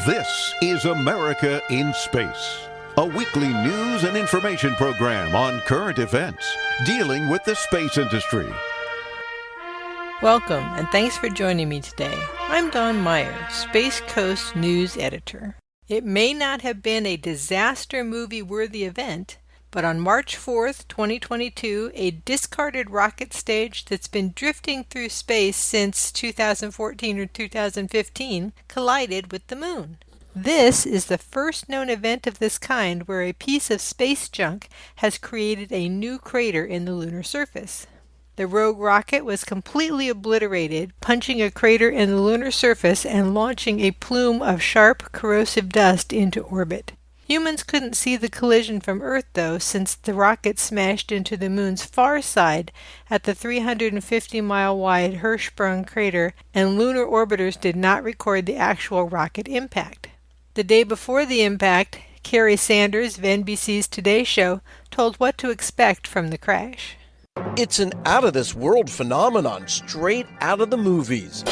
This is America in Space, a weekly news and information program on current events dealing with the space industry. Welcome, and thanks for joining me today. I'm Dawn Meyer, Space Coast News Editor. It may not have been a disaster movie-worthy event, but on March 4th, 2022, a discarded rocket stage that's been drifting through space since 2014 or 2015 collided with the moon. This is the first known event of this kind where a piece of space junk has created a new crater in the lunar surface. The rogue rocket was completely obliterated, punching a crater in the lunar surface and launching a plume of sharp, corrosive dust into orbit. Humans couldn't see the collision from Earth, though, since the rocket smashed into the moon's far side at the 350-mile-wide Hirschsprung crater, and lunar orbiters did not record the actual rocket impact. The day before the impact, Kerry Sanders of NBC's Today Show told what to expect from the crash. It's an out-of-this-world phenomenon, straight out of the movies.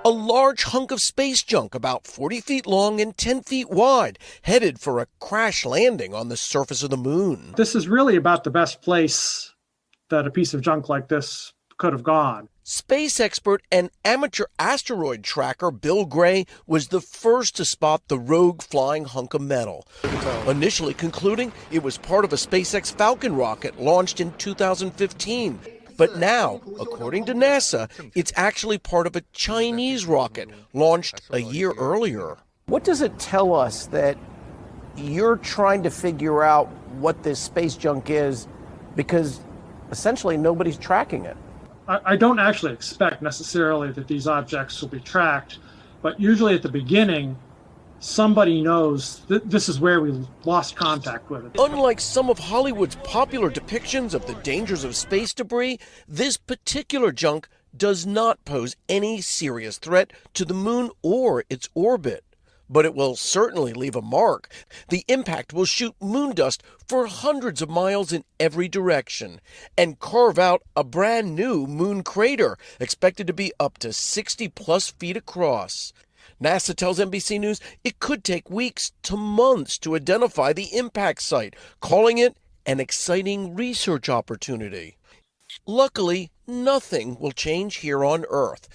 A large hunk of space junk about 40 feet long and 10 feet wide, headed for a crash landing on the surface of the moon. This is really about the best place that a piece of junk like this could have gone. Space expert and amateur asteroid tracker Bill Gray was the first to spot the rogue flying hunk of metal, initially concluding it was part of a SpaceX Falcon rocket launched in 2015. But now, according to NASA, it's actually part of a Chinese rocket launched a year earlier. What does it tell us that you're trying to figure out what this space junk is, because essentially nobody's tracking it? I don't actually expect necessarily that these objects will be tracked, but usually at the beginning, somebody knows that this is where we lost contact with it. Unlike some of Hollywood's popular depictions of the dangers of space debris, this particular junk does not pose any serious threat to the moon or its orbit. But it will certainly leave a mark. The impact will shoot moon dust for hundreds of miles in every direction and carve out a brand new moon crater expected to be up to 60 plus feet across. NASA tells NBC News it could take weeks to months to identify the impact site, calling it an exciting research opportunity. Luckily, nothing will change here on Earth.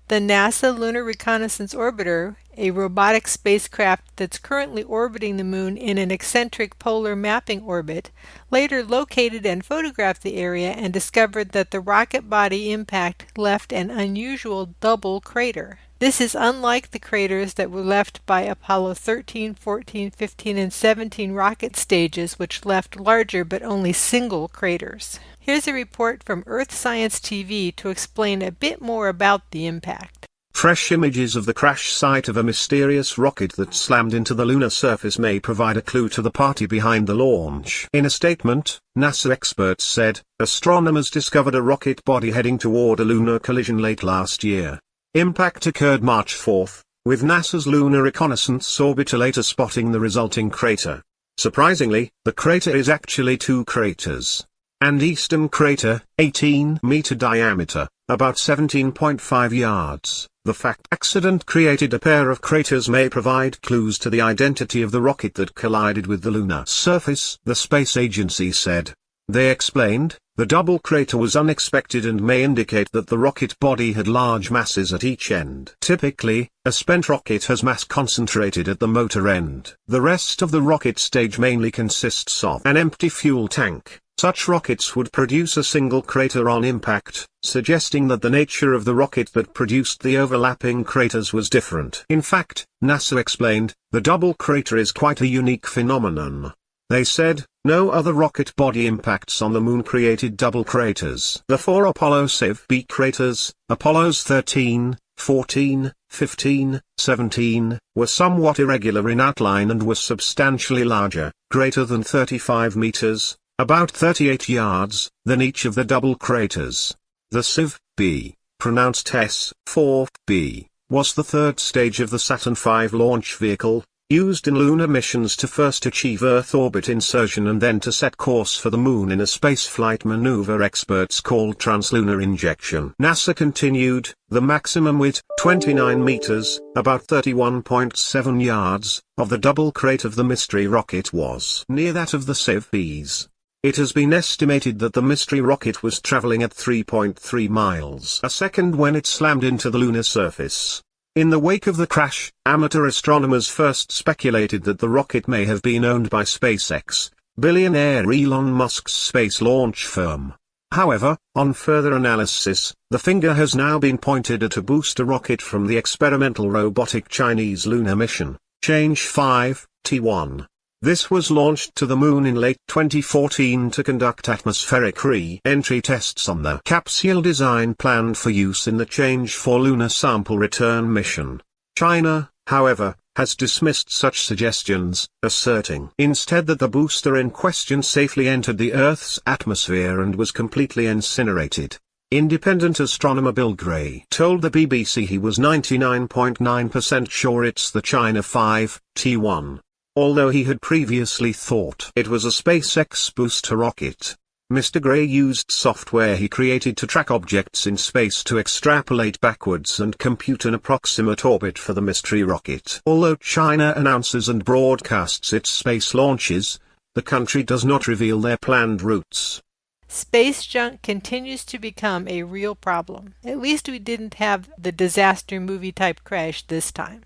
The NASA Lunar Reconnaissance Orbiter, a robotic spacecraft that's currently orbiting the moon in an eccentric polar mapping orbit, later located and photographed the area and discovered that the rocket body impact left an unusual double crater. This is unlike the craters that were left by Apollo 13, 14, 15, and 17 rocket stages, which left larger but only single craters. Here's a report from Earth Science TV to explain a bit more about the impact. Fresh images of the crash site of a mysterious rocket that slammed into the lunar surface may provide a clue to the party behind the launch. In a statement, NASA experts said, astronomers discovered a rocket body heading toward a lunar collision late last year. Impact occurred March 4th, with NASA's Lunar Reconnaissance Orbiter later spotting the resulting crater. Surprisingly, the crater is actually two craters. And eastern crater, 18-meter diameter, about 17.5 yards. The fact accident created a pair of craters may provide clues to the identity of the rocket that collided with the lunar surface, the space agency said. They explained, the double crater was unexpected and may indicate that the rocket body had large masses at each end. Typically, a spent rocket has mass concentrated at the motor end. The rest of the rocket stage mainly consists of an empty fuel tank. Such rockets would produce a single crater on impact, suggesting that the nature of the rocket that produced the overlapping craters was different. In fact, NASA explained, the double crater is quite a unique phenomenon. They said, no other rocket body impacts on the moon created double craters. The four Apollo SIV-B craters, Apollos 13, 14, 15, 17, were somewhat irregular in outline and were substantially larger, greater than 35 meters, about 38 yards, than each of the double craters. The SIV-B, pronounced S-4B, was the third stage of the Saturn V launch vehicle, used in lunar missions to first achieve Earth orbit insertion and then to set course for the Moon in a spaceflight maneuver experts call translunar injection. NASA continued, the maximum width, 29 meters, about 31.7 yards, of the double crate of the Mystery rocket was near that of the Civ-B's. It has been estimated that the Mystery rocket was traveling at 3.3 miles a second when it slammed into the lunar surface. In the wake of the crash, amateur astronomers first speculated that the rocket may have been owned by SpaceX, billionaire Elon Musk's space launch firm. However, on further analysis, the finger has now been pointed at a booster rocket from the experimental robotic Chinese lunar mission, Change 5, T1. This was launched to the Moon in late 2014 to conduct atmospheric re-entry tests on the capsule design planned for use in the Change 4 lunar sample return mission. China, however, has dismissed such suggestions, asserting instead that the booster in question safely entered the Earth's atmosphere and was completely incinerated. Independent astronomer Bill Gray told the BBC he was 99.9% sure it's the China 5, T1. Although he had previously thought it was a SpaceX booster rocket. Mr. Gray used software he created to track objects in space to extrapolate backwards and compute an approximate orbit for the Mystery rocket. Although China announces and broadcasts its space launches, the country does not reveal their planned routes. Space junk continues to become a real problem. At least we didn't have the disaster movie type crash this time.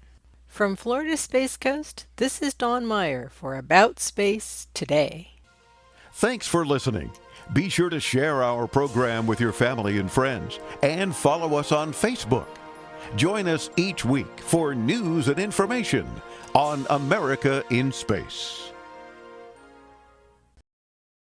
From Florida's Space Coast, this is Dawn Meyer for About Space Today. Thanks for listening. Be sure to share our program with your family and friends and follow us on Facebook. Join us each week for news and information on America in Space.